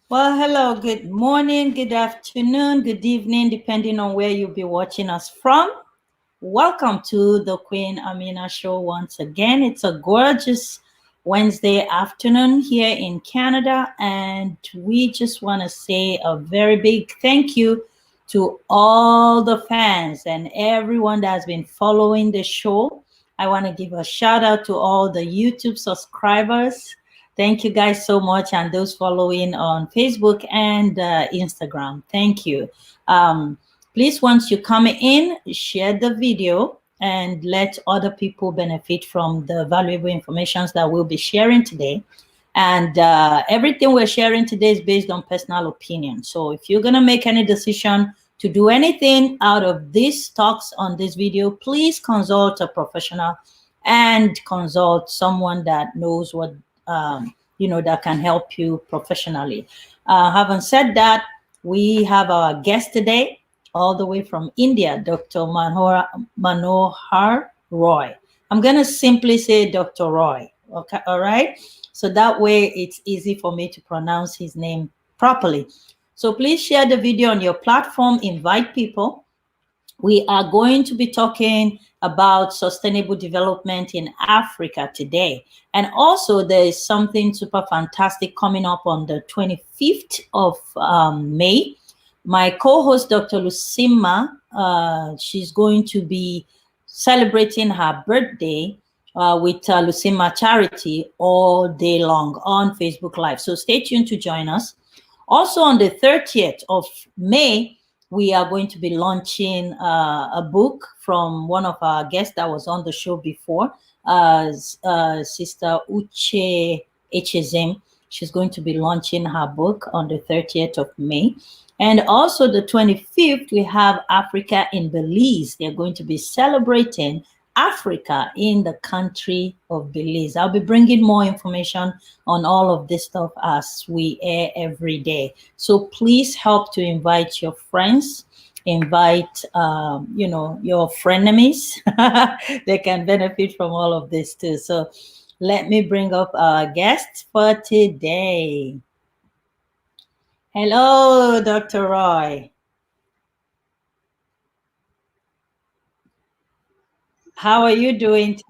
Well, hello, good morning, good afternoon, good evening, depending on where you'll be watching us from. Welcome to the Queen Amina Show once again. It's a gorgeous Wednesday afternoon here in Canada, and we just want to say a very big thank you to all the fans and everyone that has been following the show. I want to give a shout out to all the YouTube subscribers. Thank you guys so much, and those following on Facebook and Instagram. Thank you. Please, once you come in, share the video and let other people benefit from the valuable information that we'll be sharing today. And everything we're sharing today is based on personal opinion. So if you're going to make any decision to do anything out of these talks on this video, please consult a professional and consult someone that knows what, that can help you professionally. Having said that, we have our guest today, all the way from India, Dr. Manohar Roy. I'm going to simply say Dr. Roy. Okay, all right? So that way it's easy for me to pronounce his name properly. So please share the video on your platform, invite people. We are going to be talking about sustainable development in Africa today. And also there is something super fantastic coming up on the 25th of May. My co-host, Dr. Lucima, she's going to be celebrating her birthday with Lucima Charity all day long on Facebook Live. So stay tuned to join us. Also on the 30th of May, we are going to be launching a book from one of our guests that was on the show before, Sister Uche Echezem. She's going to be launching her book on the 30th of May. And also the 25th, we have Africa in Belize. They're going to be celebrating Africa in the country of Belize. I'll be bringing more information on all of this stuff as we air every day. So please help to invite your friends, invite, your frenemies. They can benefit from all of this too. So let me bring up our guest for today. Hello, Dr. Roy. How are you doing?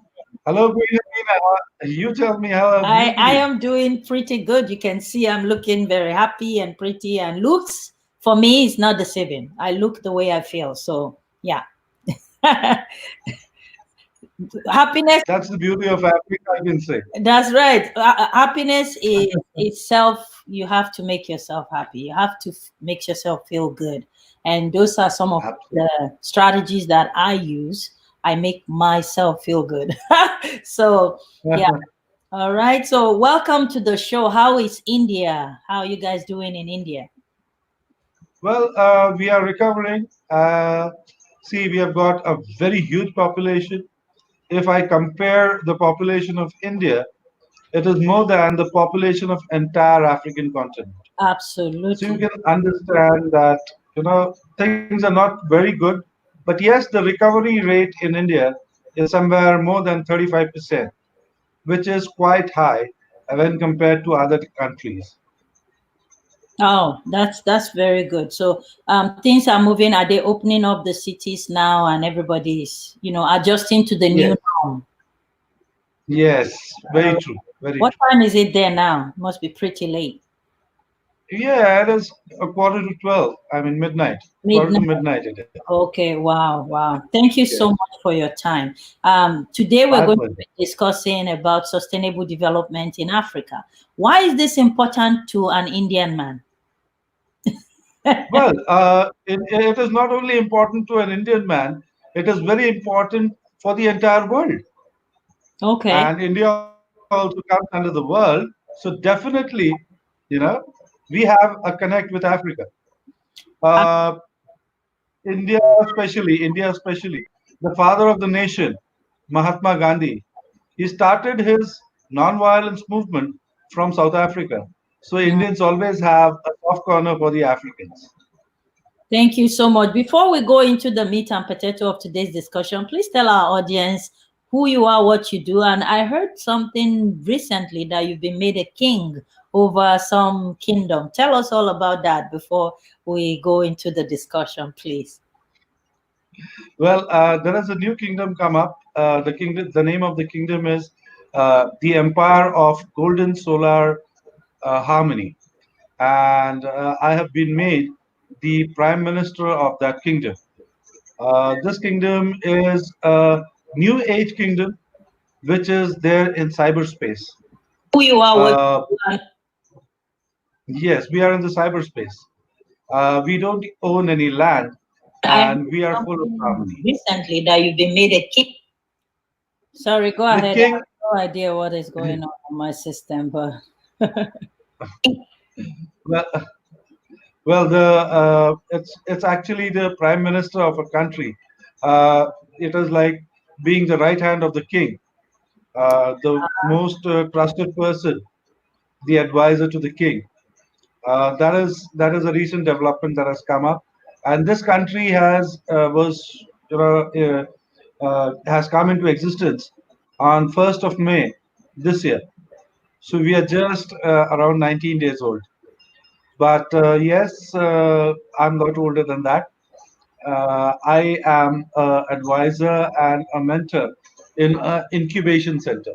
Hello, Amina. You tell me how have you I been? am doing pretty good. You can see I'm looking very happy and pretty, and looks for me is not deceiving. I look the way I feel. So yeah. Happiness, That's the beauty of Africa, I can say. that's right. Happiness is itself, you have to make yourself happy. You have to make yourself feel good. And those are some of Absolutely. the strategies that I use. I make myself feel good. So yeah. All right. So welcome to the show. How is India? How are you guys doing in India? Well, we are recovering. See, we have got a very huge population. If I compare the population of India, it is more than the population of entire African continent. So you Absolutely. can understand that, things are not very good. But yes, the recovery rate in India is somewhere more than 35%, which is quite high when compared to other countries. Oh, that's very good. So things are moving. Are they opening up the cities now and everybody's, adjusting to the new Yes, norm? yes, Uh, very true, very what true. time is it there now? Must be pretty late. Yeah, it is a quarter to 12. I mean, midnight. Quarter to Midnight. midnight it is. Okay, wow, wow. Thank you so Yes, much for your time. Today we're my going to pleasure. be discussing about sustainable development in Africa. Why is this important to an Indian man? Well, it is not only important to an Indian man, it is very important for the entire world. Okay. And India also comes under the world. So definitely, you know, we have a connect with Africa. Uh, India especially, the father of the nation, Mahatma Gandhi, he started his non-violence movement from South Africa. So Mm. Indians always have a soft corner for the Africans. Thank you so much. Before we go into the meat and potato of today's discussion, please tell our audience who you are, what you do. And I heard something recently that you've been made a king over some kingdom. Tell us all about that before we go into the discussion, please. Well, there is a new kingdom come up. The kingdom, the name of the kingdom is the Empire of Golden Solar Harmony, and I have been made the prime minister of that kingdom. This kingdom is a new age kingdom, which is there in cyberspace. Who you are, what Uh, you are. yes, we are in the cyberspace. We don't own any land, I heard and we are full of something harmony. recently that you've been made a king. Sorry, go The ahead. I king, have no idea what is going on my system, but well, well, it's actually the prime minister of a country. It is like being the right hand of the king, the most trusted person, the advisor to the king. That is a recent development that has come up, and this country has come into existence on 1st of May this year. So we are just around 19 days old. But yes, I'm a lot older than that. I am an advisor and a mentor in an incubation center.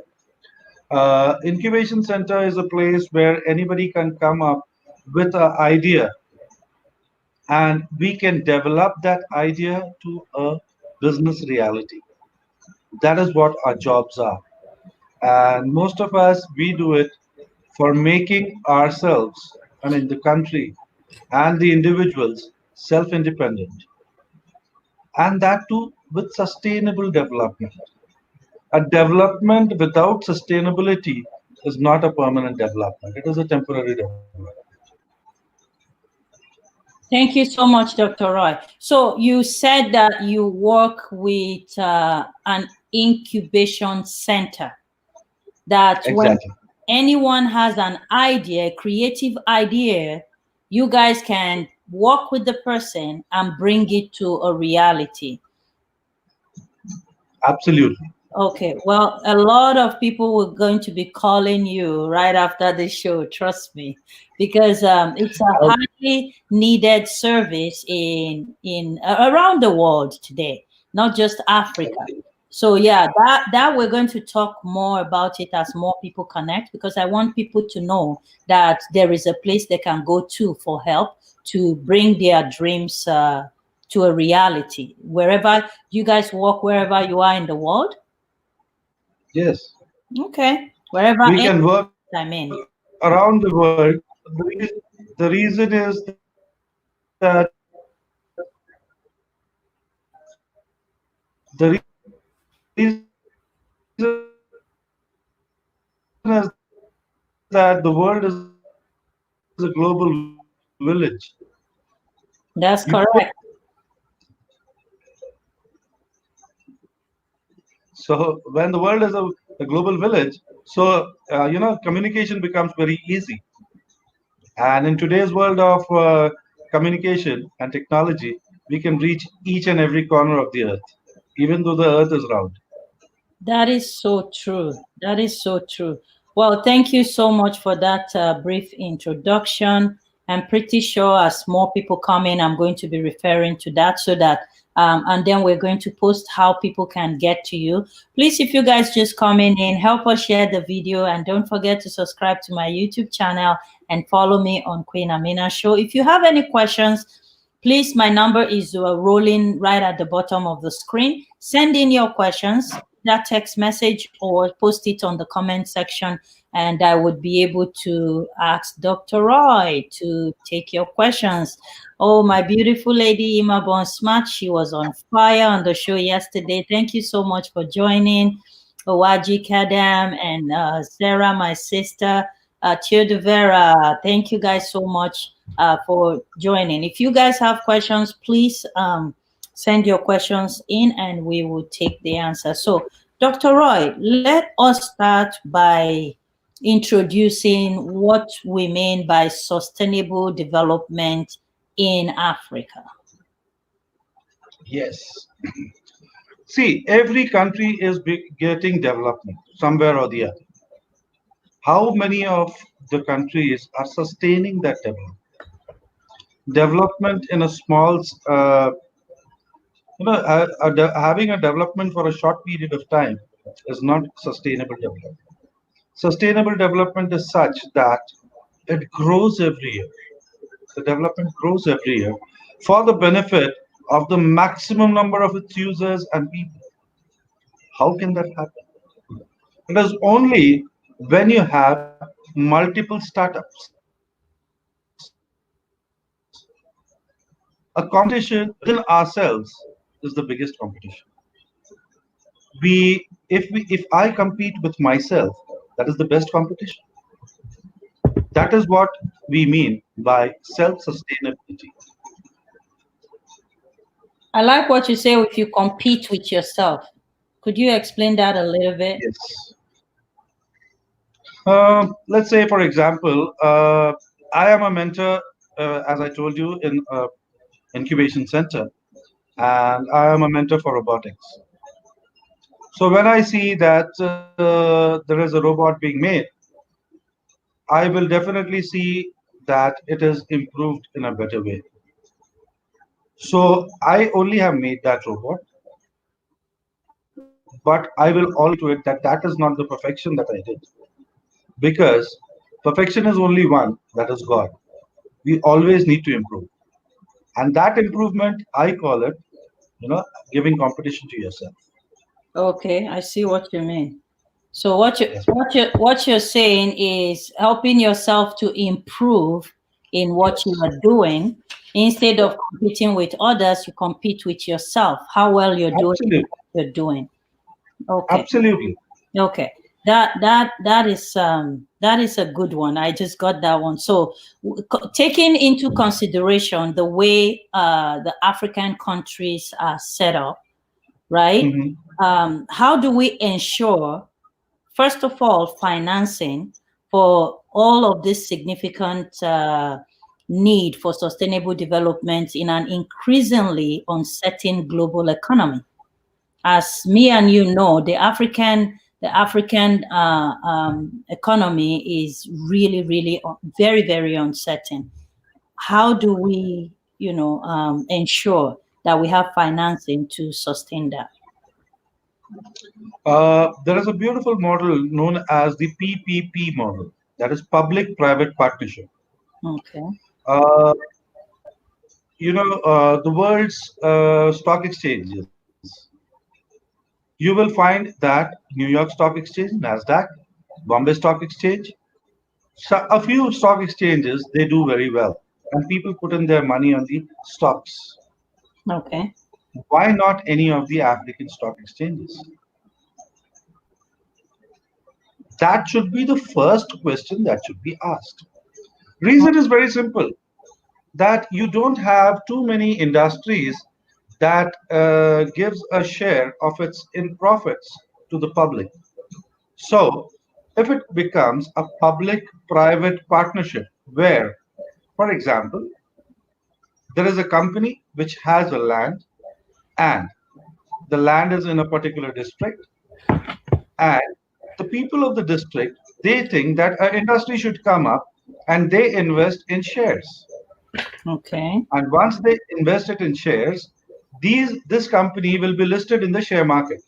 Incubation center is a place where anybody can come up with an idea, and we can develop that idea to a business reality. That is what our jobs are. And most of us, we do it for making ourselves, I mean, the country and the individuals self independent, and that too with sustainable development. A development without sustainability is not a permanent development, it is a temporary development. thank you so much, Dr. Roy. So you said that you work with an incubation center. That when Exactly. anyone has an idea, a creative idea, you guys can work with the person and bring it to a reality. Absolutely. Okay, well, a lot of people were going to be calling you right after the show, trust me, because it's a Uh, highly needed service in around the world today, not just Africa. So yeah, that we're going to talk more about it as more people connect, because I want people to know that there is a place they can go to for help to bring their dreams to a reality. Wherever you guys work, wherever you are in the world. yes, Okay. Wherever we can work I'm in. around the world. The reason is that the reason is that the world is a global village. You That's correct. So when the world is a global village, so communication becomes very easy. And in today's world of communication and technology, we can reach each and every corner of the earth, even though the earth is round. That is so true. That is so true. Well, thank you so much for that brief introduction. I'm pretty sure as more people come in, I'm going to be referring to that so that, and then we're going to post how people can get to you. Please, if you guys just coming in, help us share the video and don't forget to subscribe to my YouTube channel and follow me on Queen Amina Show. If you have any questions, please, my number is rolling right at the bottom of the screen. Send in your questions, that text message, or post it on the comment section, and I would be able to ask Dr. Roy to take your questions. Oh, my beautiful lady Ima Bon Smart, she was on fire on the show yesterday. Thank you so much for joining. Owaji Kadam and Sarah, my sister, Theodora. Thank you guys so much for joining. If you guys have questions, please send your questions in and we will take the answer. So, Dr. Roy, let us start by introducing what we mean by sustainable development in Africa. Yes. See, every country is getting development somewhere or the other. How many of the countries are sustaining that development. Development in a small, having a development for a short period of time is not sustainable development. Sustainable development is such that it grows every year. The development grows every year for the benefit of the maximum number of its users and people. How can that happen? It is only when you have multiple startups. A competition within ourselves is the biggest competition. If I compete with myself, that is the best competition. That is what we mean by self-sustainability. I like what you say if you compete with yourself. Could you explain that a little bit? Yes. Let's say, for example, I am a mentor, as I told you, in incubation center, and I am a mentor for robotics. So when I see that there is a robot being made, I will definitely see that it is improved in a better way. So I only have made that robot, but I will always say to it that that is not the perfection that I did, because perfection is only one, that is God. We always need to improve, and that improvement I call it, you know, giving competition to yourself. Okay, I see what you mean. So what you Yes, ma'am. what you're saying is helping yourself to improve in what you Yes. are doing. Instead Yeah. of competing with others, you compete with yourself. How well you're doing Absolutely. what you're doing. Okay. Absolutely. Okay. That is a good one. I just got that one. So taking into consideration the way the African countries are set up, right? Hmm. How do we ensure, first of all, financing for all of this significant need for sustainable development in an increasingly uncertain global economy? As me and you know, the African economy is really, really very, very uncertain. How do we, ensure that we have financing to sustain that? There is a beautiful model known as the PPP model, that is public-private partnership. Okay. Uh, the world's stock exchanges, you will find that New York Stock Exchange, Nasdaq, Bombay Stock Exchange, so a few stock exchanges they do very well, and people put in their money on the stocks. Okay. Why not any of the African stock exchanges? That should be the first question that should be asked. Reason is very simple, that you don't have too many industries that gives a share of its in profits to the public. So if it becomes a public private partnership where, for example, there is a company which has a land, and the land is in a particular district, and the people of the district, they think that an industry should come up, and they invest in shares. Okay. And once they invest it in shares, this company will be listed in the share market.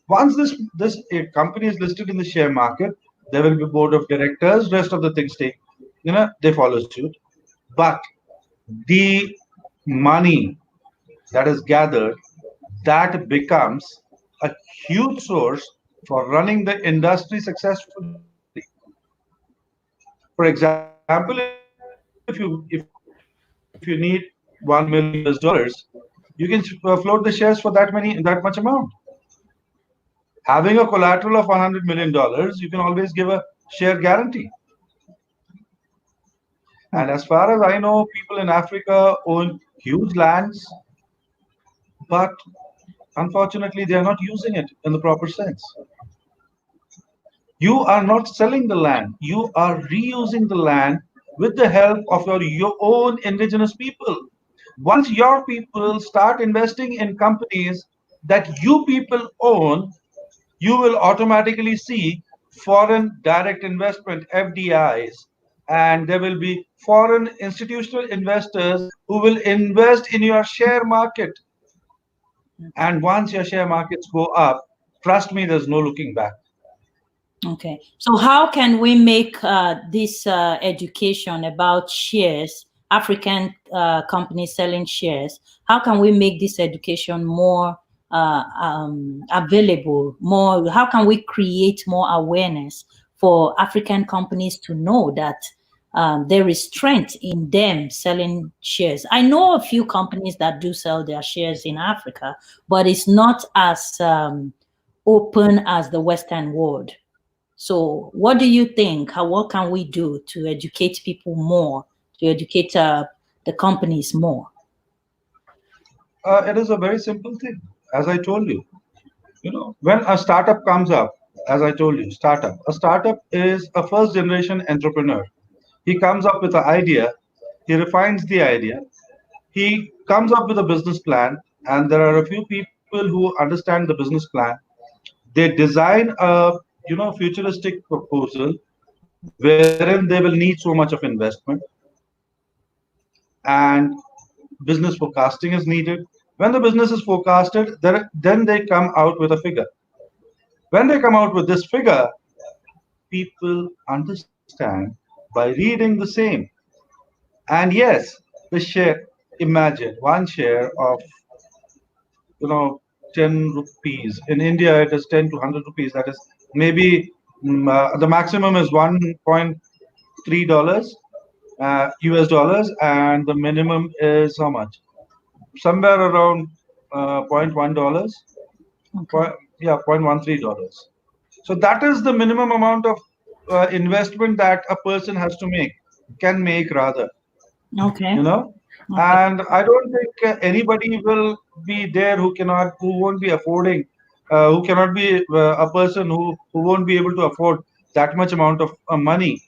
Once this company is listed in the share market, there will be board of directors. Rest of the things they follow suit. But the money that is gathered, that becomes a huge source for running the industry successfully. For example, if you need $1 million, you can float the shares for that much amount. Having a collateral of $100 million, you can always give a share guarantee. And as far as I know, people in Africa own huge lands, but unfortunately, they are not using it in the proper sense. You are not selling the land, you are reusing the land with the help of your own indigenous people. Once your people start investing in companies that you people own, you will automatically see foreign direct investment (FDIs), and there will be foreign institutional investors who will invest in your share market. And once your share markets go up, trust me, there's no looking back. Okay. So how can we make this education about shares, African companies selling shares, how can we make this education more available, more, how can we create more awareness for African companies to know that there is strength in them selling shares? I know a few companies that do sell their shares in Africa, but it's not as open as the Western world. So, what do you think? What can we do to educate people more, to educate the companies more? It is a very simple thing, as I told you. When a startup comes up, as I told you, a startup is a first generation entrepreneur. He comes up with an idea, he refines the idea, he comes up with a business plan, and there are a few people who understand the business plan. They design a futuristic proposal wherein they will need so much of investment, and business forecasting is needed. When the business is forecasted, then they come out with a figure. When they come out with this figure, people understand by reading the same. And yes, the share, imagine one share of you know 10 rupees. In India it is 10 to 100 rupees. That is maybe the maximum is $1.3 US dollars, and the minimum is how much? Somewhere around $0.1. Okay. Yeah, $0.13. So that is the minimum amount of investment that a person has to make, can make rather, you Okay. know. Okay. And I don't think anybody will be there who won't be affording, who cannot be a person who won't be able to afford that much amount of money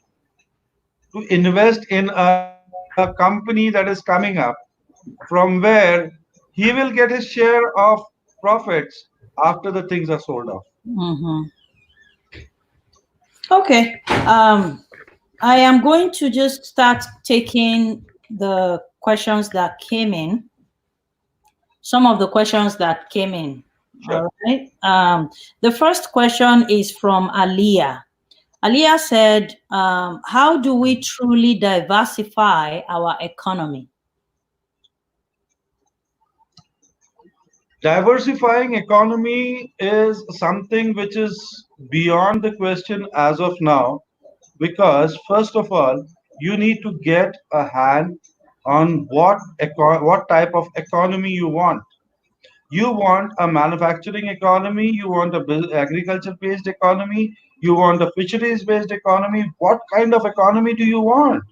to invest in a company that is coming up, from where he will get his share of profits after the things are sold off. Mm-hmm. Okay. I am going to just start taking the questions that came in, some of the questions that came in. Sure. All right. The first question is from Aliyah. Aliyah said, how do we truly diversify our economy? Diversifying economy is something which is beyond the question as of now, because first of all, you need to get a hand on what type of economy you want. You want a manufacturing economy, you want a agriculture based economy, you want a fisheries based economy. What kind of economy do you want?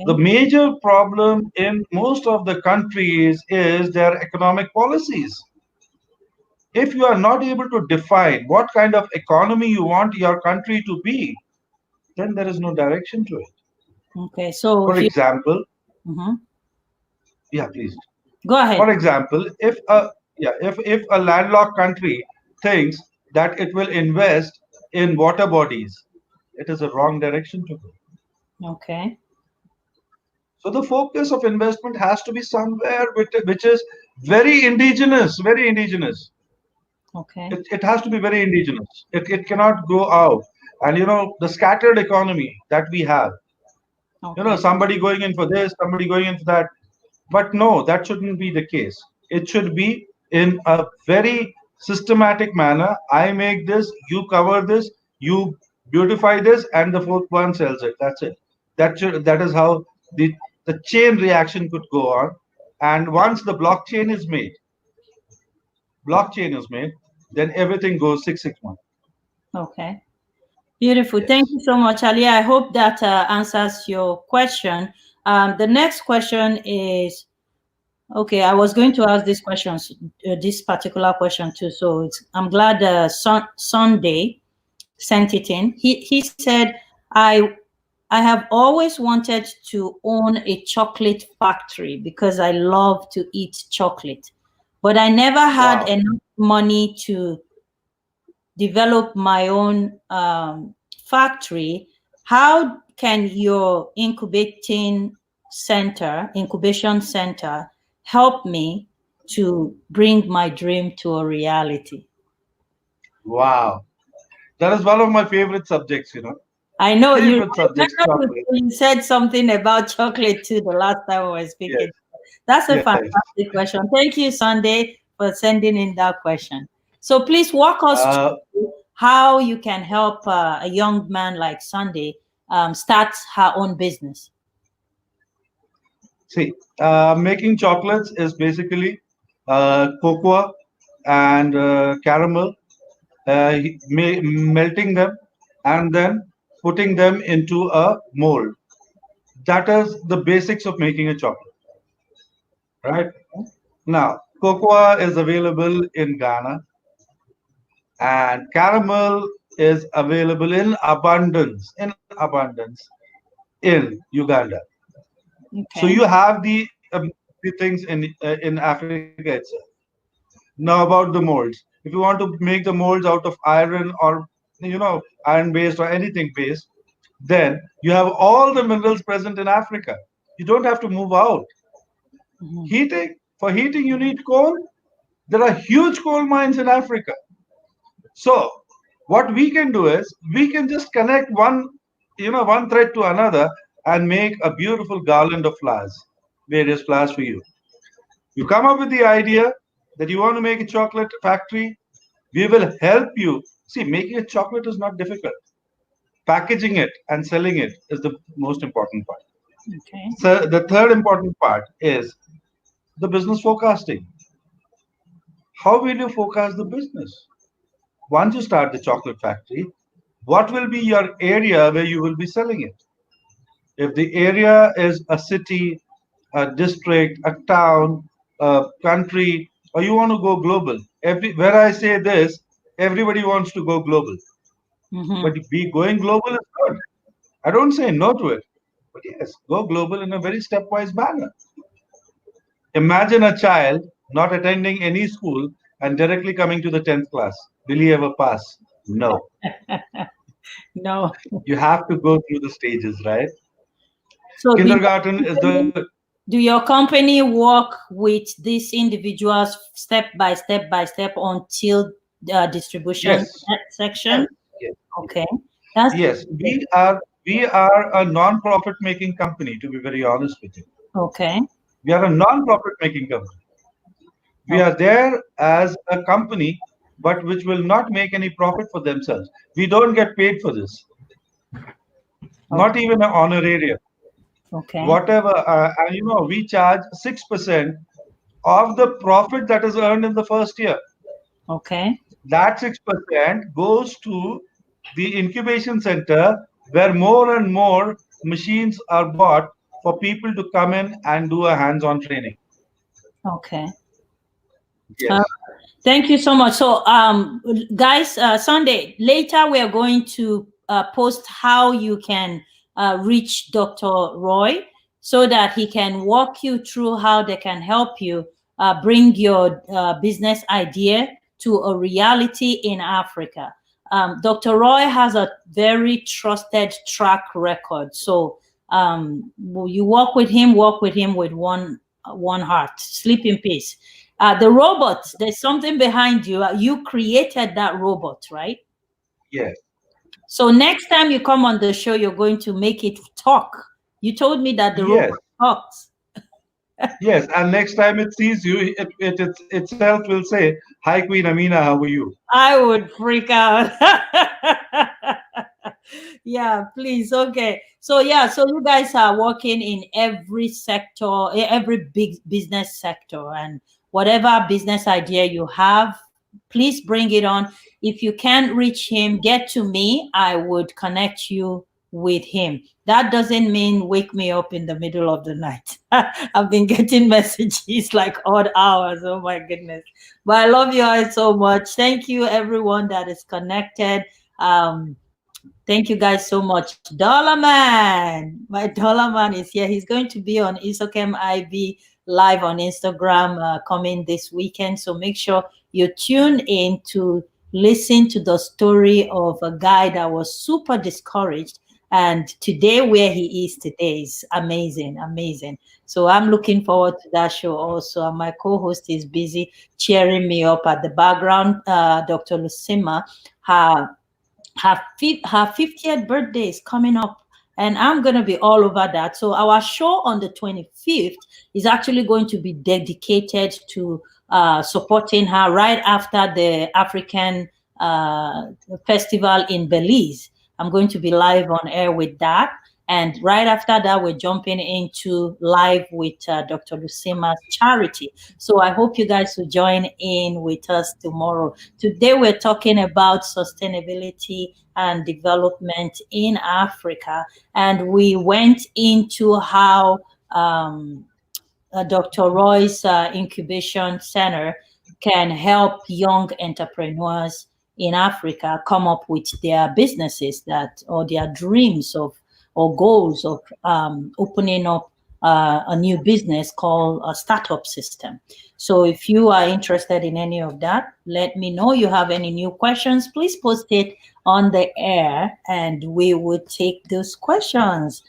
The Okay. major problem in most of the countries is their economic policies. If you are not able to define what kind of economy you want your country to be, then there is no direction to it. Okay. So For if you, example, mhm. yeah, please. Go For ahead. example, if a landlocked country thinks that it will invest in water bodies, it is a wrong direction to go. Okay. So the focus of investment has to be somewhere which is very indigenous, very indigenous. Okay. It has to be very indigenous. It cannot go out. And the scattered economy that we have, Okay. somebody going in for this, somebody going in for that. But no, that shouldn't be the case. It should be in a very systematic manner. I make this, you cover this, you beautify this, and the fourth one sells it. That's it. That is how the chain reaction could go on. And once the blockchain is made, then everything goes 661. Okay. Beautiful. Thank Yes. you so much, Ali. I hope that answers your question. The next question is, okay, I was going to ask this questions, this particular question too. So I'm glad Sunday sent it in. He said, I have always wanted to own a chocolate factory because I love to eat chocolate, but I never had Wow. enough money to develop my own factory, how can your incubation center, help me to bring my dream to a reality? Wow. That is one of my favorite subjects, I know you. Favorite subjects, I remember chocolate. you said something about chocolate too the last time we were speaking. Yes, That's a yes. fantastic question. Thank you, Sunday, for sending in that question. So please walk us Uh, through how you can help a young man like Sunday start her own business. See, making chocolates is basically cocoa and caramel, melting them and then putting them into a mold. That is the basics of making a chocolate, right? Now, cocoa is available in Ghana and caramel is available in abundance in Uganda. So Okay. you have the things in Africa itself. Now about the molds. If you want to make the molds out of iron or iron based or anything based, then you have all the minerals present in Africa. You don't have to move out. Mhm. Heating for heating you need coal. There are huge coal mines in Africa. So what we can do is we can just connect one thread to another and make a beautiful garland of flowers, various flowers for you. You come up with the idea that you want to make a chocolate factory. We will help you. See, making a chocolate is not difficult. Packaging it and selling it is the most important part. Okay. So the third important part is the business forecasting. How will you forecast the business? Once you start the chocolate factory, what will be your area where you will be selling it? If the area is a city, a district, a town, a country, or you want to go global, where I say this, everybody wants to go global. Mm-hmm. But be going global is good. I don't say no to it. But yes, go global in a very stepwise manner. Imagine a child not attending any school and directly coming to the 10th class. Will he ever pass? No. No. You have to go through the stages, right? So Kindergarten is the do your company work with these individuals step by step until the distribution yes, section? yes, yes, Okay. That's yes. We are a non-profit making company. To be very honest with you, okay. we are a non-profit making company. We Okay. are there as a company, but which will not make any profit for themselves. We don't get paid for this, not Okay. even an honorarium. Okay. Whatever, and we charge 6% of the profit that is earned in the first year. Okay. That 6% goes to the incubation center where more and more machines are bought for people to come in and do a hands-on training. Okay. Uh, Yes. Thank you so much. So, guys, Sunday later we are going to post how you can reach Dr. Roy so that he can walk you through how they can help you bring your business idea to a reality in Africa. Dr. Roy has a very trusted track record. So, will you walk with him with one heart. Sleep in peace. The robot, there's something behind you. You created that robot, right? Yes. So next time you come on the show, you're going to make it talk. You told me that the Yes. robot talks. Yes. And next time it sees you, it itself will say, "Hi, Queen Amina, how are you?" I would freak out. Yeah, please. Okay. So yeah, so you guys are working in every sector, every big business sector, and whatever business idea you have, please bring it on. If you can't reach him, get to me. I would connect you with him. That doesn't mean wake me up in the middle of the night. I've been getting messages like odd hours. Oh my goodness. But I love you all so much. Thank you, everyone that is connected. Thank you guys so much. Dollar Man, my Dollar Man is here. He's going to be on Isokem IB live on Instagram coming this weekend. So make sure you tune in to listen to the story of a guy that was super discouraged. And today, where he is today is amazing, amazing. So I'm looking forward to that show also. And my co host is busy cheering me up at the background. Dr. Lucima, her her 50th birthday is coming up, and I'm going to be all over that. So our show on the 25th is actually going to be dedicated to supporting her right after the African festival in Belize. I'm going to be live on air with that. And right after that, we're jumping into live with Dr. Lucima's charity. So I hope you guys will join in with us tomorrow. Today, we're talking about sustainability and development in Africa. And we went into how Dr. Roy's incubation center can help young entrepreneurs in Africa come up with their businesses that or their dreams of or goals of opening up a new business called a startup system. So if you are interested in any of that, let me know. You have any new questions, please post it on the air and we will take those questions.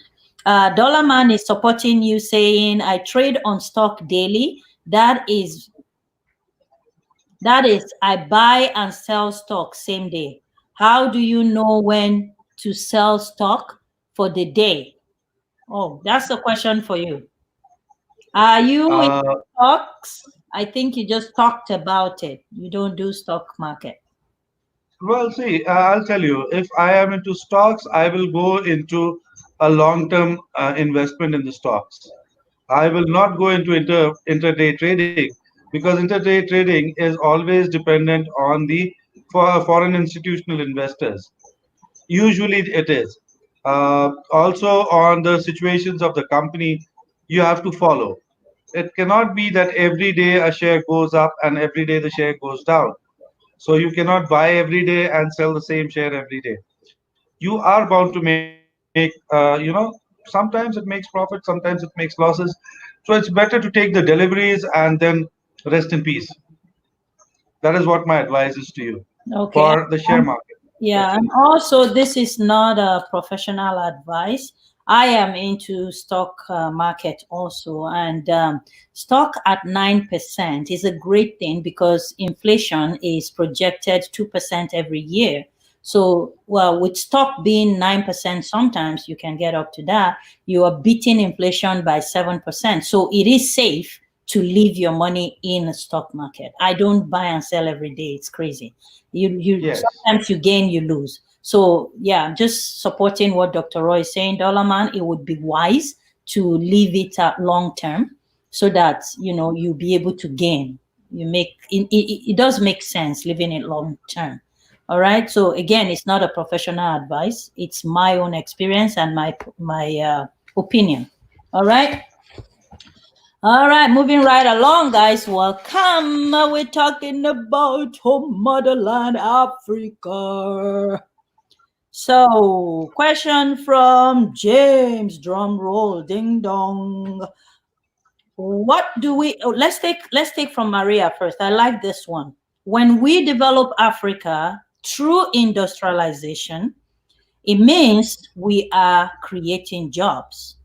Dollar Man is supporting you, saying, "I trade on stock daily. That is, I buy and sell stock same day. How do you know when to sell stock for the day?" Oh, that's a question for you. Are you in Uh, stocks? I think you just talked about it. You don't do stock market. well, see, I'll tell you, if I am into stocks, I will go into a long-term investment in the stocks. I will not go into intraday trading because intraday trading is always dependent on the foreign institutional investors. Usually it is. Also, on the situations of the company, you have to follow. It cannot be that every day a share goes up and every day the share goes down. So you cannot buy every day and sell the same share every day. You are bound to make, sometimes it makes profit, sometimes it makes losses. So it's better to take the deliveries and then rest in peace. That is what my advice is to you Okay. for the share market, Yeah, and especially. also this is not a professional advice. I am into stock market also, and stock at 9% is a great thing because inflation is projected 2% every year. So, well, with stock being 9%, sometimes you can get up to that. You are beating inflation by 7%. So it is safe to leave your money in the stock market. I don't buy and sell every day. It's crazy. You Yes. sometimes you gain, you lose. So yeah, just supporting what Dr. Roy is saying, Dollar Man, it would be wise to leave it at long term so that you'll be able to gain. It does make sense leaving it long term. All right. So again, it's not a professional advice. It's my own experience and my opinion. All right. All right, moving right along, guys. Welcome. We're talking about home motherland Africa. So, question from James. Drum roll, ding dong. What do we? Oh, let's take from Maria first. I like this one. When we develop Africa through industrialization, it means we are creating jobs.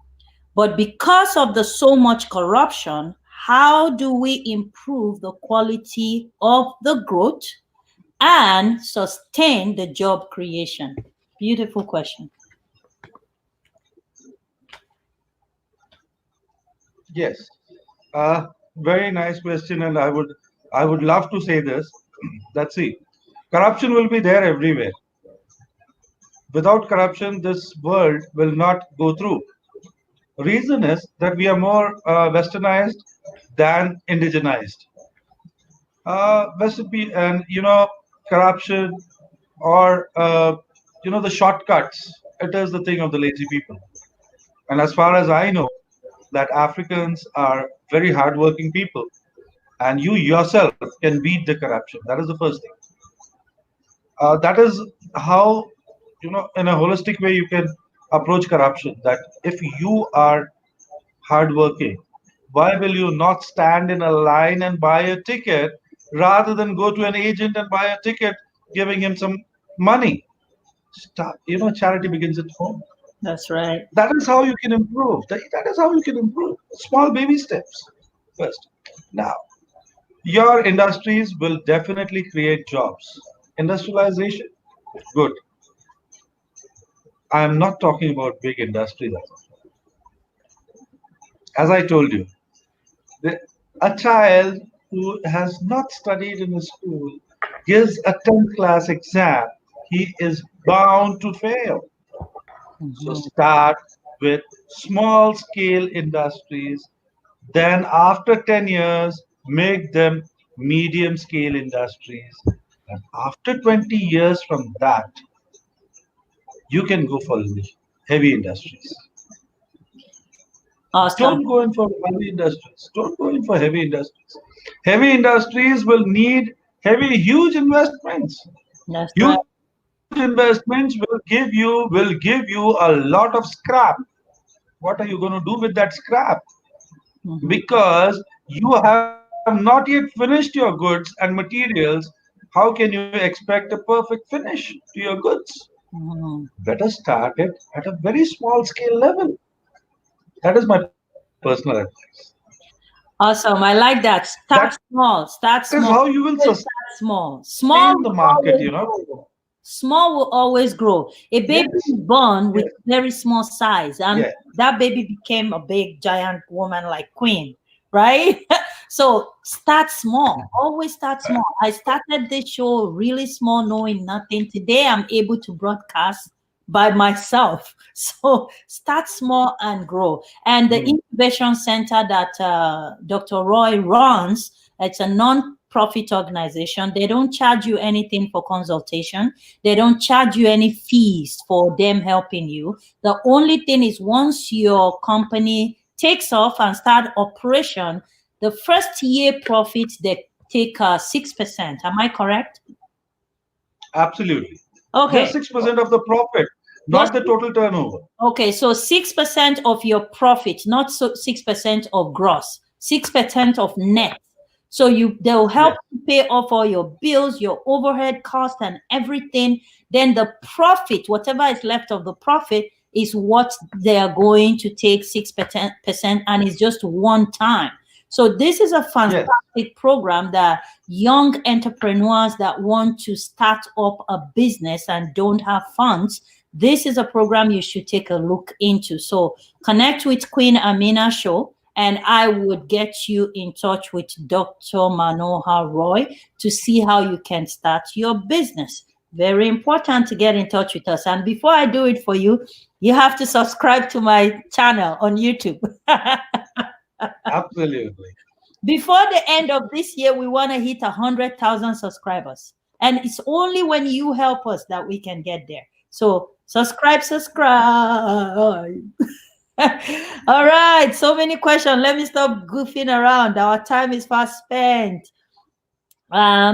But because of the so much corruption, how do we improve the quality of the growth and sustain the job creation? Beautiful question. Yes. Very nice question, and I would love to say this. Let's see. Corruption will be there everywhere. Without corruption, this world will not go through. Reason is that we are more westernized than indigenized. And corruption or the shortcuts. It is the thing of the lazy people. And as far as I know, that Africans are very hardworking people, and you yourself can beat the corruption. That is the first thing. That is how, in a holistic way, you can approach corruption. That if you are hardworking, why will you not stand in a line and buy a ticket rather than go to an agent and buy a ticket giving him some money. Start, charity begins at home. That's right. That is how you can improve. That is how you can improve. Small baby steps first. Now, your industries will definitely create jobs. Industrialization, good. I am not talking about big industries. As I told you, the, a child who has not studied in a school gives a 10th class exam, he is bound to fail. So Mhm. start with small scale industries. Then, after 10 years, make them medium scale industries. And after 20 years from that, you can go for heavy industries. Awesome. Don't go in for heavy industries. Don't go in for heavy industries. Heavy industries will need heavy, huge investments. That's right. Huge investments will give you a lot of scrap. What are you going to do with that scrap? Mhm. Because you have not yet finished your goods and materials. How can you expect a perfect finish to your goods? Mhm. Better start it at a very small scale level. That is my personal advice. Awesome. I like that. That is Start how you will small. Start sustain small. the Always market, start small. Small will always Yes, grow. Small will always grow. A baby is yes, born with very small size, yes, and that baby became a big giant woman like Queen, right? So start small. Always start small. I started this show really small, knowing nothing. Today I'm able to broadcast by myself. So start small and grow. And the mm, incubation center that Dr. Roy runs, it's a non-profit organization. They don't charge you anything for consultation. They don't charge you any fees for them helping you. The only thing is once your company takes off and start operation, the first year profit they take 6%. Am I correct? absolutely. Just Okay. 6% of the profit, Just not the total turnover. okay, so 6% of your profit, not so 6% of gross, 6% of net. So they'll help Yes, you pay off all your bills, your overhead cost, and everything. Then the profit, whatever is left of the profit, is what they are going to take 6%, and it's just one time. So this is a yes, fantastic program that young entrepreneurs that want to start up a business and don't have funds, this is a program you should take a look into. So connect with Queen Amina Show, and I would get you in touch with Dr. Manohar Roy to see how you can start your business. Very important to get in touch with us. And before I do it for you, you have to subscribe to my channel on YouTube. absolutely. Before the end of this year, we want to hit 100,000 subscribers. And it's only when you help us that we can get there. So subscribe. All right. So many questions. Let me stop goofing around. Our time is fast spent.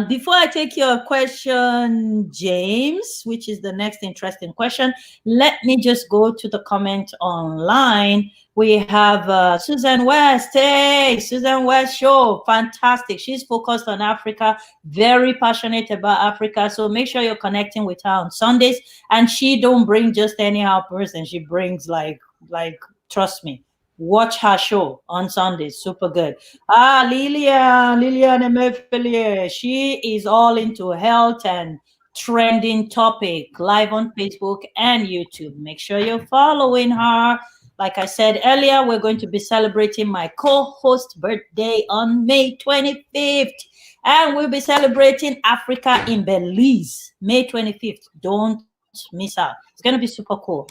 Before I take your question, James, which is the next interesting question, let me just go to the comment online. We have Susan West. Hey, Susan West show. Fantastic. She's focused on Africa, very passionate about Africa. So make sure you're connecting with her on Sundays. And she don't bring just anyhow person. She brings trust me, watch her show on Sundays. Super good. Lilian Emefiele, she is all into health and trending topic live on Facebook and YouTube. Make sure you're following her. Like I said earlier, we're going to be celebrating my co-host birthday on May 25th. And we'll be celebrating Africa in Belize, May 25th. Don't miss out. It's going to be super cool.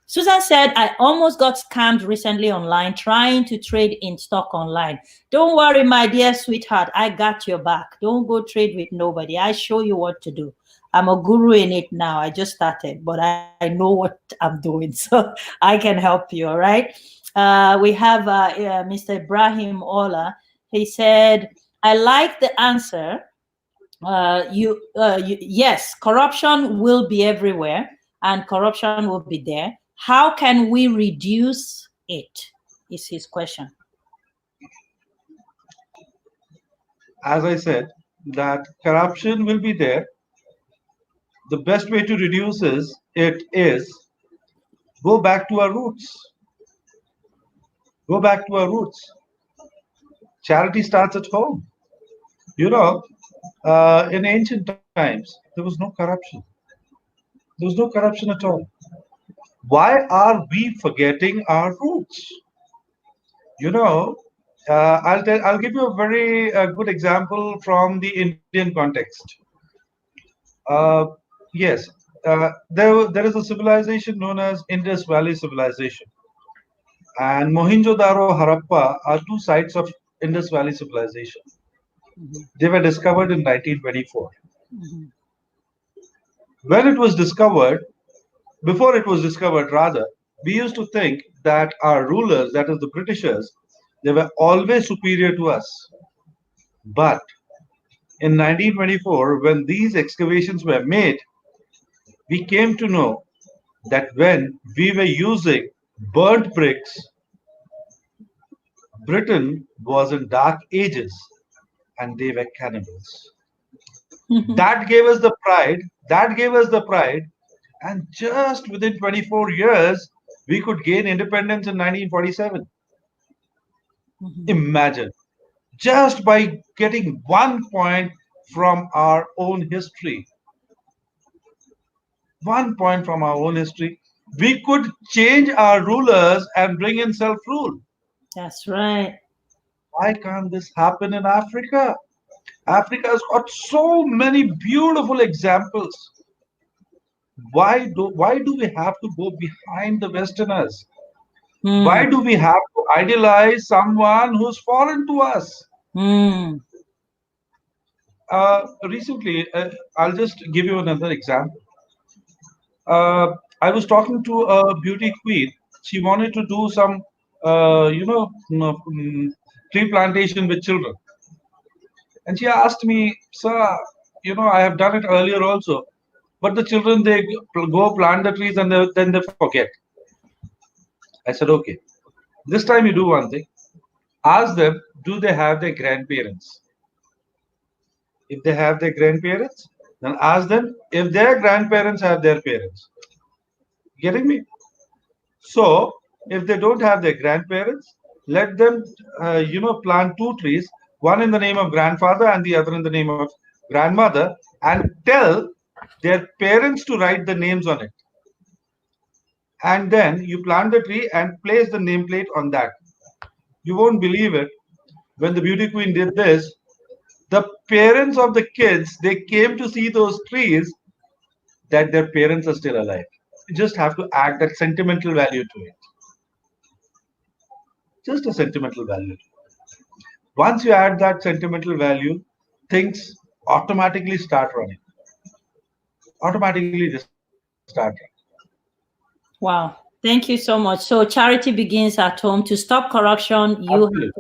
Susan said, I almost got scammed recently online trying to trade in stock online. Don't worry, my dear sweetheart. I got your back. Don't go trade with nobody. I show you what to do. I'm a guru in it now. I just started, but I know what I'm doing. So I can help you. All right. We have Mr. Ibrahim Ola. He said, I like the answer. Yes, corruption will be everywhere and corruption will be there. How can we reduce it? Is his question. As I said, that corruption will be there. the best way to reduce it is go back to our roots. Go back to our roots. Charity starts at home. You know, in ancient times, there was no corruption. There was no corruption at all. Why are we forgetting our roots? You know, I'll give you a very good example from the Indian context. Uh, yes, there is a civilization known as Indus Valley civilization, and Mohenjo-daro, Harappa are two sites of Indus Valley civilization. Mhm, They were discovered in 1924. mhm, When it was discovered, before it was discovered, rather, we used to think that our rulers, that is the Britishers, they were always superior to us. But in 1924, when these excavations were made, we came to know that when we were using burnt bricks, Britain was in dark ages and they were cannibals. mhm, That gave us the pride, that gave us the pride, and just within 24 years, we could gain independence in 1947. mhm. Imagine, just by getting 1 point from our own history, 1 point from our own history, we could change our rulers and bring in self rule. That's right. Why can't this happen in Africa? Africa has got so many beautiful examples. Why do we have to go behind the Westerners? Hmm. Why do we have to idealize someone who's foreign to us? Hmm. Recently, I'll just give you another example. I was talking to a beauty queen. She wanted to do some, tree plantation with children. And she asked me, "Sir, I have done it earlier also, but the children they go plant the trees and then they forget." I said, "Okay, this time you do one thing. Ask them, do they have their grandparents? If they have their grandparents, then ask them if their grandparents have their parents. Getting me? So, if they don't have their grandparents, let them, plant two trees, one in the name of grandfather and the other in the name of grandmother, and tell their parents to write the names on it. And then you plant the tree and place the nameplate on that. You won't believe it. When the beauty queen did this, the parents of the kids they came to see those trees that their parents are still alive. You just have to add that sentimental value to it. Just a sentimental value. Once you add that sentimental value, things automatically start running. Automatically they start running. Wow. Thank you so much. So charity begins at home. To stop corruption, Absolutely.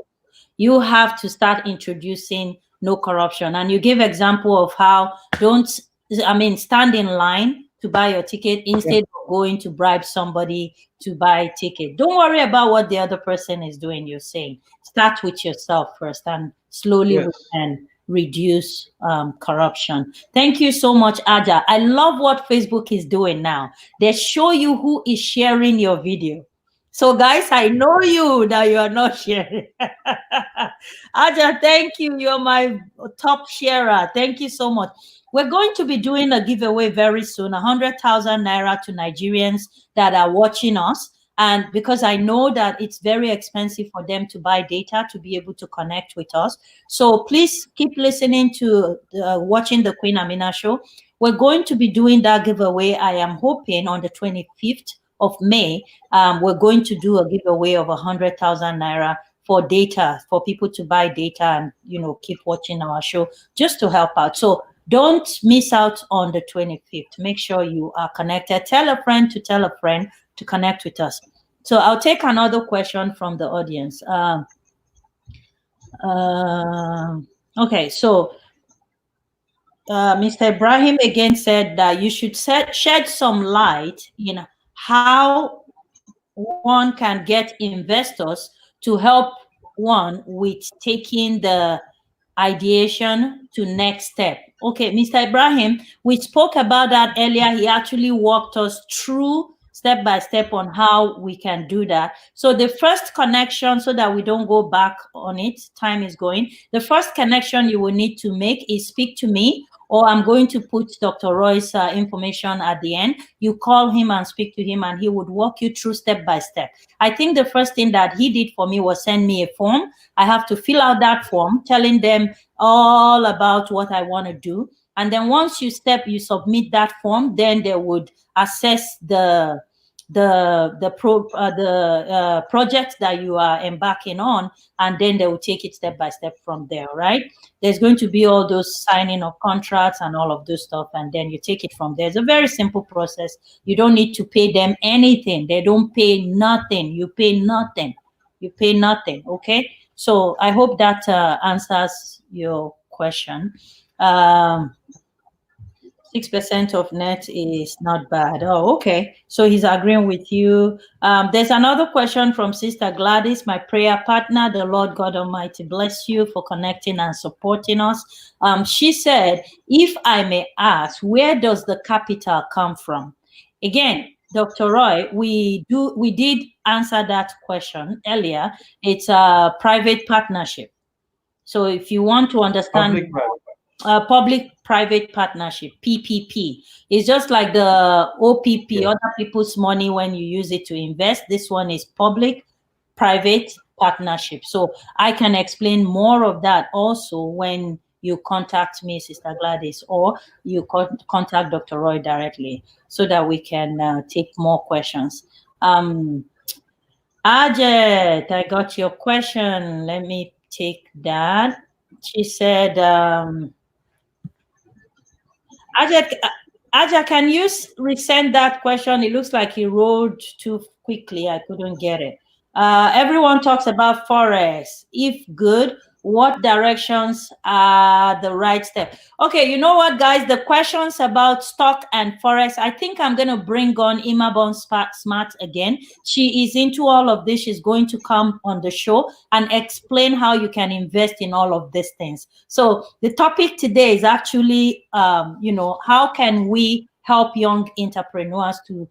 you have to start introducing no corruption. And you give example of how don't stand in line to buy your ticket Yeah. instead of going to bribe somebody to buy ticket. Don't worry about what the other person is doing. You're saying start with yourself first, and slowly we Yes. can reduce corruption. Thank you so much, Aja. I love what Facebook is doing now. They show you who is sharing your video. So, guys, I know you that you are not sharing. Aja, thank you. You're my top sharer. Thank you so much. We're going to be doing a giveaway very soon, 100,000 naira to Nigerians that are watching us. And because I know that it's very expensive for them to buy data to be able to connect with us. So please keep listening to watching the Queen Amina show. We're going to be doing that giveaway. I am hoping on the 25th of May, we're going to do a giveaway of 100,000 naira for data, for people to buy data and keep watching our show just to help out. So don't miss out on the 25th. Make sure you are connected. Tell a friend to tell a friend to connect with us. So I'll take another question from the audience. Okay, so Mr. Ibrahim again said that you should shed some light in how one can get investors to help one with taking the ideation to next step. Okay, Mr. Ibrahim, we spoke about that earlier. He actually walked us through step by step on how we can do that. So the first connection, so that we don't go back on it, time is going. The first connection you will need to make is speak to me, or I'm going to put Dr. Roy's information at the end. You call him and speak to him, and he would walk you through step by step. I think the first thing that he did for me was send me a form. I have to fill out that form, telling them all about what I want to do. And then once you submit that form, then they would assess the project that you are embarking on, and then they will take it step by step from there. Right? There's going to be all those signing of contracts and all of those stuff, and then you take it from there. It's a very simple process. You don't need to pay them anything. They don't pay nothing. You pay nothing. You pay nothing. Okay. So I hope that answers your question. 6% of net is not bad. Oh, okay. So he's agreeing with you. There's another question from Sister Gladys, my prayer partner. The Lord God Almighty bless you for connecting and supporting us. She said, if I may ask, where does the capital come from? Again, Dr. Roy, we did answer that question earlier. It's a private partnership. So if you want to understand public-private partnership, PPP. It's just like the OPP, Yeah. other people's money when you use it to invest. This one is public-private partnership. So I can explain more of that also when you contact me, Sister Gladys, or you contact Dr. Roy directly, so that we can take more questions. Ajet, I got your question. Let me take that. She said, Aja, can you resend that question? It looks like he wrote too quickly. I couldn't get it. Everyone talks about forex. If good, what directions are the right step? Okay, you know what, guys? The questions about stock and forex, I think I'm going to bring on Imabon Smart again. She is into all of this. She's going to come on the show and explain how you can invest in all of these things. So the topic today is actually, how can we help young entrepreneurs to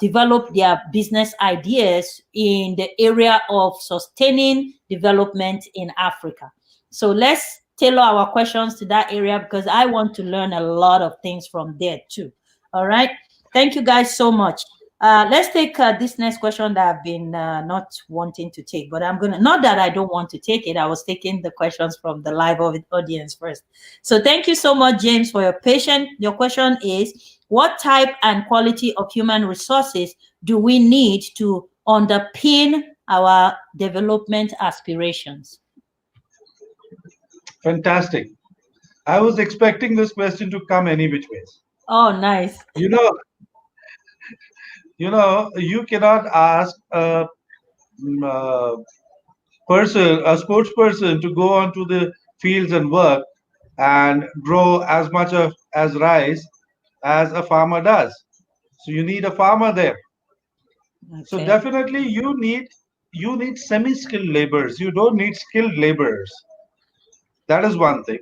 develop their business ideas in the area of sustaining development in Africa. So let's tailor our questions to that area, because I want to learn a lot of things from there too. All right. Thank you guys so much. Let's take this next question that I've been not wanting to take, but I'm gonna, not that I don't want to take it. I was taking the questions from the live audience first. So thank you so much, James, for your patience. Your question is, what type and quality of human resources do we need to underpin our development aspirations? Fantastic. I was expecting this question to come any which ways. Oh, nice. You know, you cannot ask a a sports person, to go onto the fields and work and grow as much of as rice as a farmer does. So you need a farmer there. So Okay. definitely you need semi-skilled laborers. You don't need skilled laborers. That is one thing.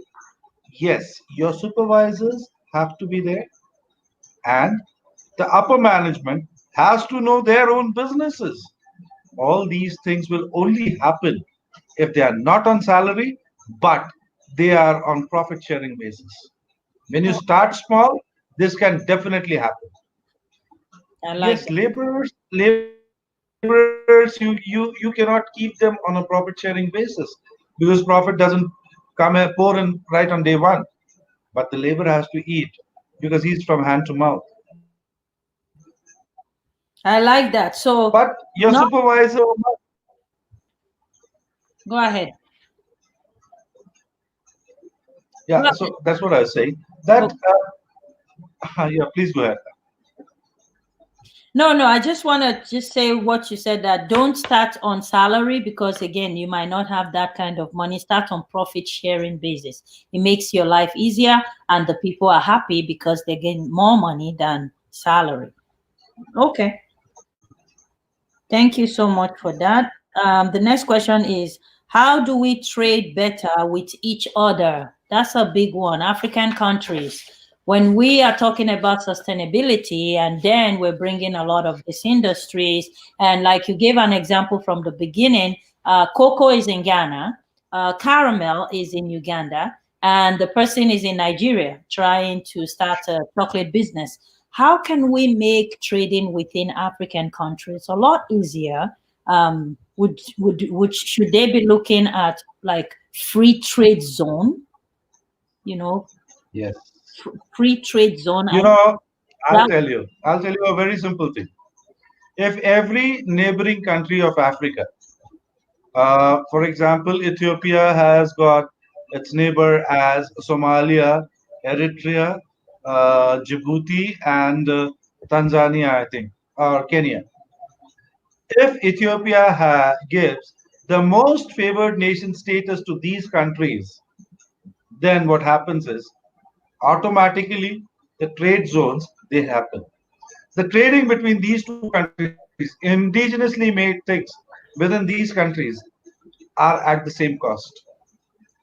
Yes, your supervisors have to be there, and the upper management has to know their own businesses. All these things will only happen if they are not on salary, but they are on profit sharing basis. When you Oh, start small, this can definitely happen. I like Yes, that. laborers, you cannot keep them on a profit sharing basis, because profit doesn't pour in right on day one. But the labor has to eat, because he's from hand to mouth. I like that. But So, your not, supervisor, go ahead. yeah. Go So ahead. that's what I was saying. That Okay. yeah. Please go ahead. No, no, I just want to just say what you said, that don't start on salary, because again, you might not have that kind of money. Start on profit sharing basis. It makes your life easier, and the people are happy because they gain more money than salary. Okay. Thank you so much for that. The next question is, how do we trade better with each other? That's a big one. African countries. When we are talking about sustainability, and then we're bringing a lot of these industries, and like you gave an example from the beginning, cocoa is in Ghana, caramel is in Uganda, and the person is in Nigeria trying to start a chocolate business. How can we make trading within African countries a lot easier? Would should they be looking at like free trade zone, you know, Yes. free trade zone, You and know, that I'll tell you a very simple thing. If every neighboring country of Africa, for example, Ethiopia has got its neighbor as Somalia, Eritrea, Djibouti, and Tanzania, I think, or Kenya. If Ethiopia gives the most favored nation status to these countries, then what happens is automatically the trade zones they happen. The trading between these two countries, indigenously made things within these countries, are at the same cost.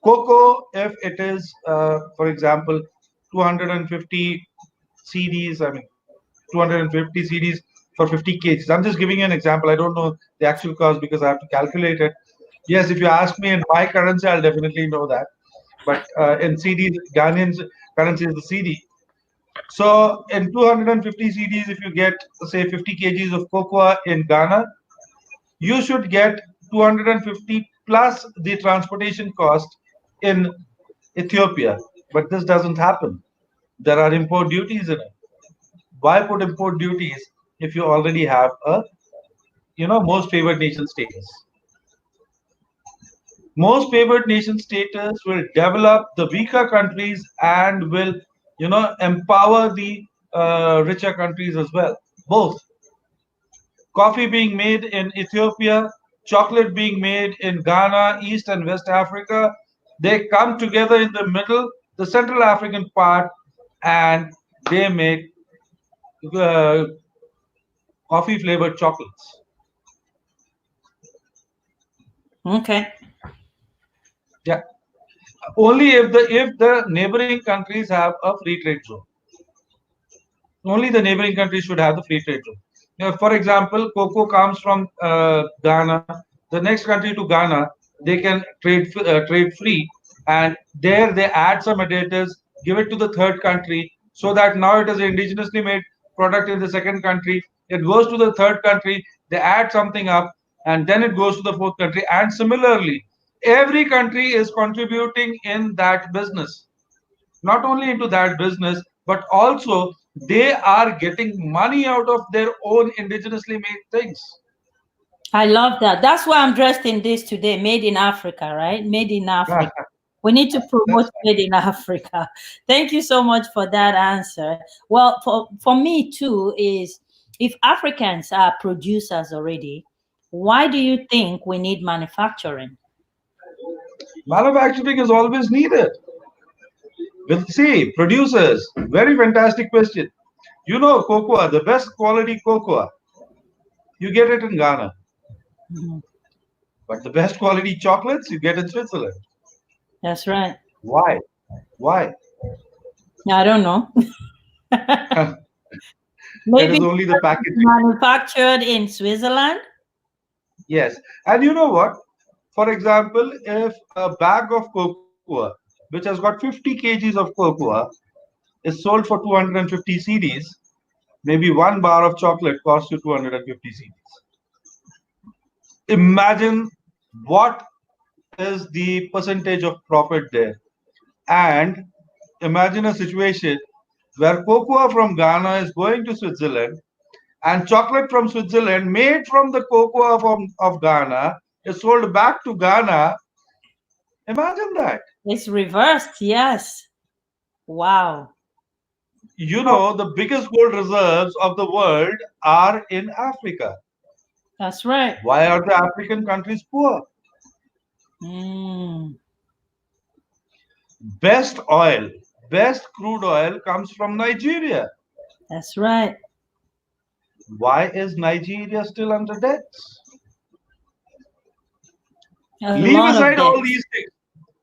Cocoa, if it is, for example, 250 CDs, I mean, 250 CDs for 50 kgs. I'm just giving you an example. I don't know the actual cost because I have to calculate it. Yes, if you ask me in my currency, I'll definitely know that. But in CDs, Ghanaian currency is the CD. So in 250 CDs, if you get, say, 50 kgs of cocoa in Ghana, you should get 250 plus the transportation cost in Ethiopia. But this doesn't happen. There are import duties in it. Why put import duties if you already have a most favored nation status? Most favored nation status will develop the weaker countries and will empower the richer countries as well. Both coffee being made in Ethiopia, chocolate being made in Ghana, East and West Africa. They come together in the middle, the Central African part, and they make uh, coffee flavored chocolates. okay. Yeah, only if the neighboring countries have a free trade zone. Only the neighboring countries should have the free trade zone. For example, cocoa comes from Ghana. The next country to Ghana, they can trade free, and there they add some additives, give it to the third country, so that now it is an indigenously made product in the second country. It goes to the third country, they add something up, and then it goes to the fourth country. And similarly, every country is contributing in that business, not only into that business, but also they are getting money out of their own indigenously made things. I love that. That's why I'm dressed in this today, made in Africa, right? Made in Africa. We need to promote That's made in Africa. Thank you so much for that answer. Well, for me too, is if Africans are producers already, why do you think we need manufacturing? manufacturing is always needed. We'll see, producers, very fantastic question. Cocoa, the best quality cocoa, you get it in Ghana. Mhm. But the best quality chocolates, you get in Switzerland. That's right. Why? Why? I don't know. It Maybe is only the because it's packaging. manufactured in Switzerland. Yes. And you know what? For example, if a bag of cocoa, which has got 50 kgs of cocoa, is sold for 250 CDs, maybe one bar of chocolate costs you 250 CDs. Imagine what is the percentage of profit there. And imagine a situation where cocoa from Ghana is going to Switzerland and chocolate from Switzerland made from the cocoa of Ghana is sold back to Ghana. Imagine that. It's reversed. Yes. Wow. The biggest gold reserves of the world are in Africa. That's right. Why are the African countries poor? Mm, Best oil, best crude oil comes from Nigeria. that's right. Why is Nigeria still under debts? A Leave lot of aside all debts. these things.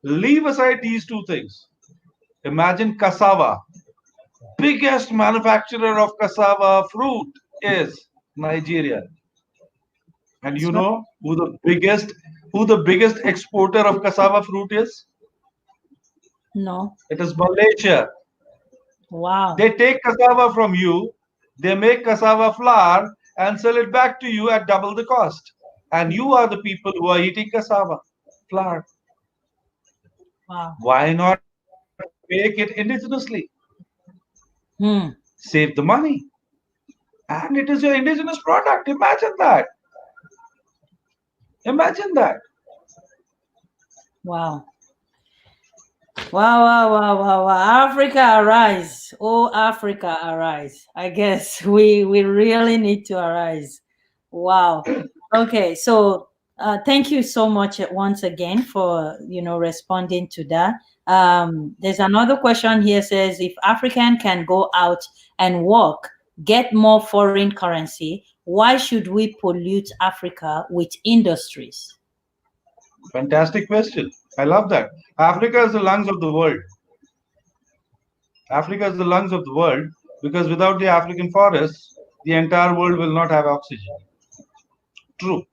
Leave aside these two things. Imagine cassava. Biggest manufacturer of cassava fruit is Nigeria. And That's you right. know who the biggest exporter of cassava fruit is? No. It is Malaysia. Wow. They take cassava from you, they make cassava flour and sell it back to you at double the cost. And you are the people who are eating cassava flour. Wow. Why not make it indigenously? Hmm. Save the money. And it is your indigenous product. Imagine that. Imagine that. Wow. Wow, wow, wow, wow, wow. Africa arise. Oh, Africa arise. I guess we really need to arise. Wow. Okay, so thank you so much once again for responding to that. There's another question here says if African can go out and work, get more foreign currency, why should we pollute Africa with industries? Fantastic question. I love that. Africa is the lungs of the world. Africa is the lungs of the world because without the African forests, the entire world will not have oxygen. True.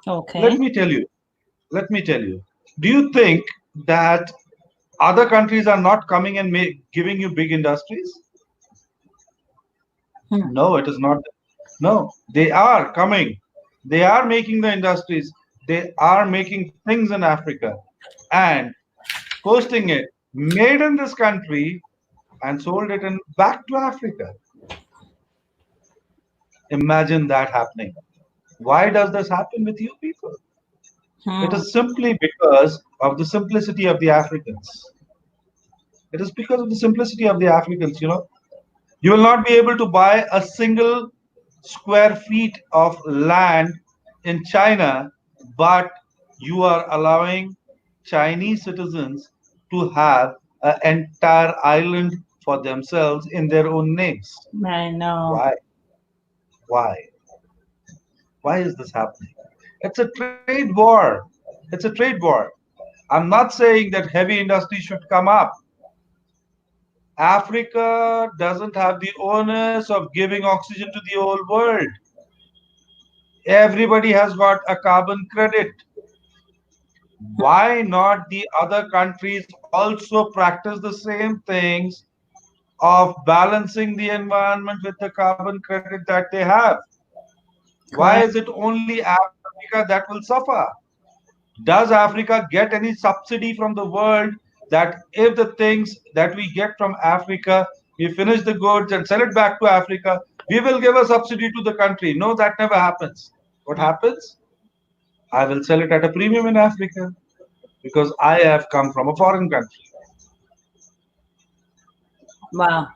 Okay. Let me tell you. Let me tell you. Do you think that other countries are not coming and giving you big industries? Hmm. No, it is not. No, they are coming. They are making the industries. They are making things in Africa and posting it made in this country and sold it in back to Africa. Imagine that happening. Why does this happen with you people? It Hmm. is simply because of the simplicity of the Africans. It is because of the simplicity of the Africans, you know. You will not be able to buy a single square feet of land in China, but you are allowing Chinese citizens to have an entire island for themselves in their own names. I know. Why? Why? Why is this happening? It's a trade war. It's a trade war. I'm not saying that heavy industry should come up. Africa doesn't have the onus of giving oxygen to the whole world. Everybody has got a carbon credit. Why not the other countries also practice the same things of balancing the environment with the carbon credit that they have? Why Correct. is it only Africa that will suffer? Does Africa get any subsidy from the world that if the things that we get from Africa, we finish the goods and sell it back to Africa, we will give a subsidy to the country? No, that never happens. What happens? I will sell it at a premium in Africa because I have come from a foreign country. Wow.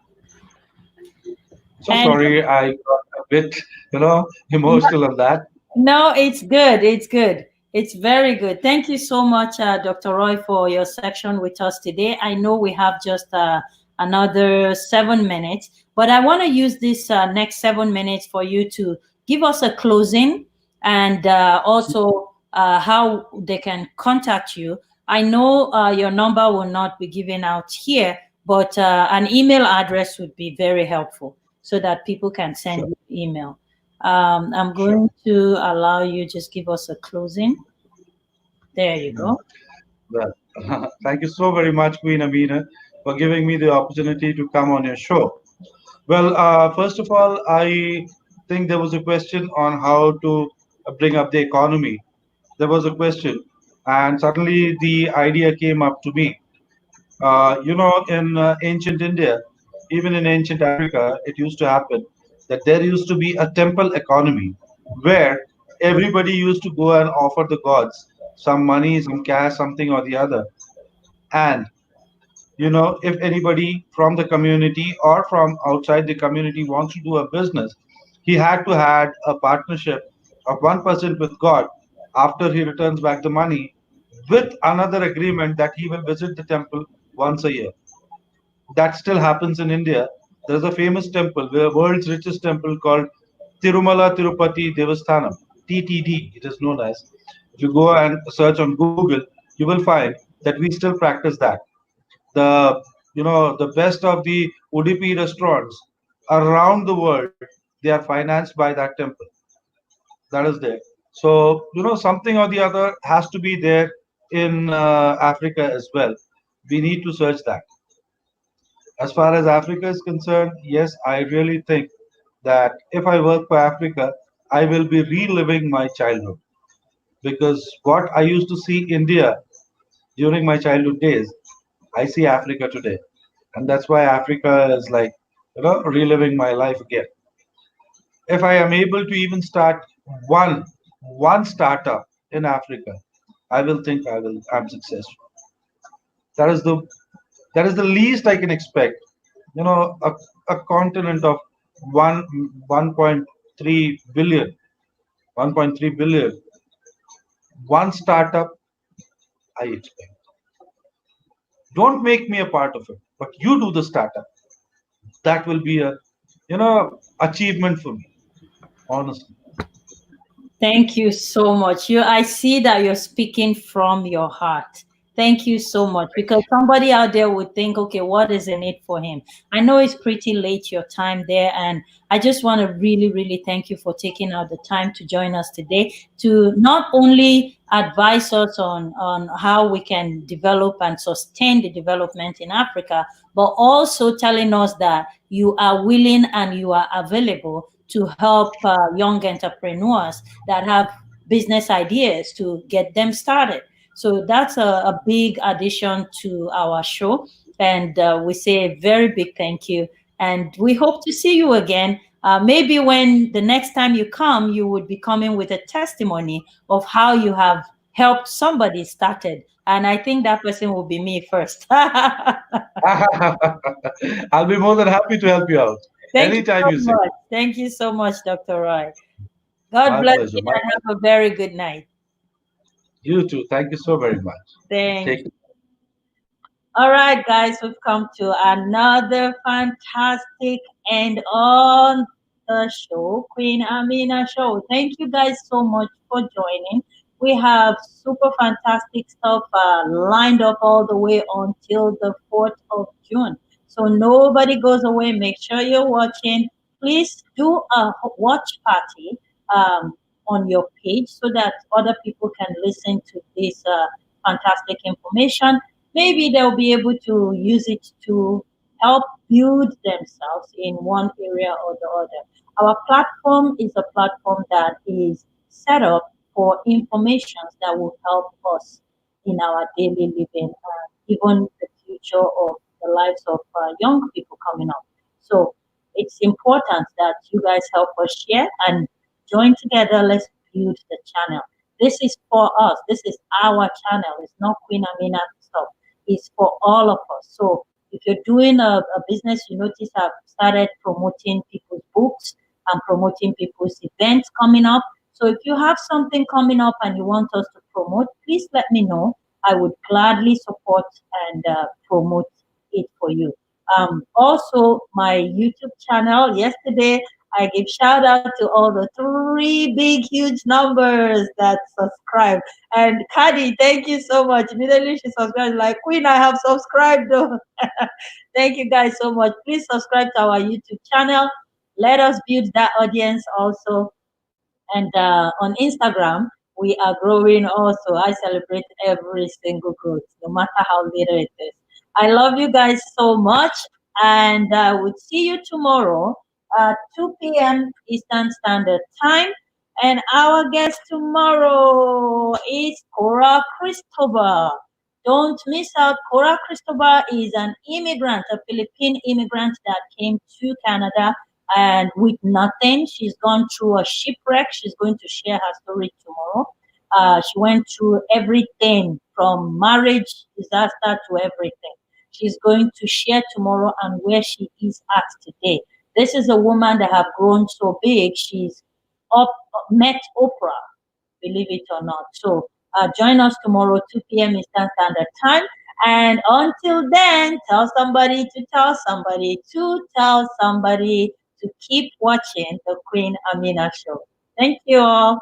So And sorry, I got a bit, emotional on that. no, it's good. It's good. It's very good. Thank you so much, Dr. Roy, for your section with us today. I know we have just another 7 minutes, but I want to use this next 7 minutes for you to give us a closing and also how they can contact you. I know your number will not be given out here, but an email address would be very helpful so that people can send Sure, you email. I'm sure. going to allow you just give us a closing. There you Mm. go. Well, thank you so very much, Queen Amina, for giving me the opportunity to come on your show. Well, first of all, I think there was a question on how to bring up the economy. There was a question, and suddenly the idea came up to me. In ancient India, even in ancient Africa, it used to happen that there used to be a temple economy where everybody used to go and offer the gods some money, some cash, something or the other. And if anybody from the community or from outside the community wants to do a business, he had to had a partnership of 1% with God after he returns back the money with another agreement that he will visit the temple once a year. That still happens in India. There's a famous temple, the world's richest temple called Tirumala Tirupati Devasthanam, TTD, it is known as. If you go and search on Google, you will find that we still practice that. The the best of the Udupi restaurants around the world, they are financed by that temple. That is there. So something or the other has to be there in Africa as well. We need to search that. As far as Africa is concerned, yes, I really think that if I work for Africa, I will be reliving my childhood, because what I used to see India during my childhood days, I see Africa today. And that's why Africa is like, reliving my life again. If I am able to even start one one startup in Africa, I will think I'm successful. That is the least I can expect. A continent of one 1.3 billion, 1.3 billion, one startup I expect. Don't make me a part of it, but you do the startup. That will be a achievement for me, honestly. Thank you so much. I see that you're speaking from your heart. Thank you so much, because somebody out there would think, okay, what is in it for him? I know it's pretty late your time there, and I just want to really, really thank you for taking out the time to join us today to not only advise us on how we can develop and sustain the development in Africa, but also telling us that you are willing and you are available to help young entrepreneurs that have business ideas to get them started. So that's a big addition to our show. And we say a very big thank you. And we hope to see you again. Maybe when the next time you come, you would be coming with a testimony of how you have helped somebody started. And I think that person will be me first. Thank I'll be more than happy to help you out you anytime so you say. much. Thank you so much, Dr. Roy. God My bless pleasure. you My and pleasure. have a very good night. You too. Thank you so very much. Thank Take you. All right, guys, we've come to another fantastic end on the show, Queen Amina Show. Thank you guys so much for joining. We have super fantastic stuff lined up all the way until the 4th of June. So nobody goes away. Make sure you're watching. Please do a watch party on your page so that other people can listen to this fantastic information. Maybe they'll be able to use it to help build themselves in one area or the other. Our platform is a platform that is set up for information that will help us in our daily living, even the future of the lives of young people coming up. So it's important that you guys help us share and join together. Let's build the channel. This is for us. This is our channel. It's not Queen Amina stuff. It's for all of us. So if you're doing a business, you notice I've started promoting people's books and promoting people's events coming up. So if you have something coming up and you want us to promote, please let me know. I would gladly support and promote it for you. Also, my YouTube channel. Yesterday, I give shout out to all the three big, huge numbers that subscribe. And Kadi, thank you so much. Immediately she subscribed, like, Queen, I have subscribed though. Thank you guys so much. Please subscribe to our YouTube channel. Let us build that audience also. And on Instagram, we are growing also. I celebrate every single growth, no matter how little it is. I love you guys so much. And I would see you tomorrow at 2 p.m. Eastern Standard Time. And our guest tomorrow is Cora Cristobal. Don't miss out. Cora Cristobal is an immigrant, a Philippine immigrant that came to Canada and with nothing. She's gone through a shipwreck. She's going to share her story tomorrow. She went through everything from marriage disaster to everything. She's going to share tomorrow and where she is at today. This is a woman that have grown so big. She's up met Oprah, believe it or not. So join us tomorrow, 2 p.m. Eastern Standard Time. And until then, tell somebody to tell somebody to tell somebody to keep watching the Queen Amina Show. Thank you all.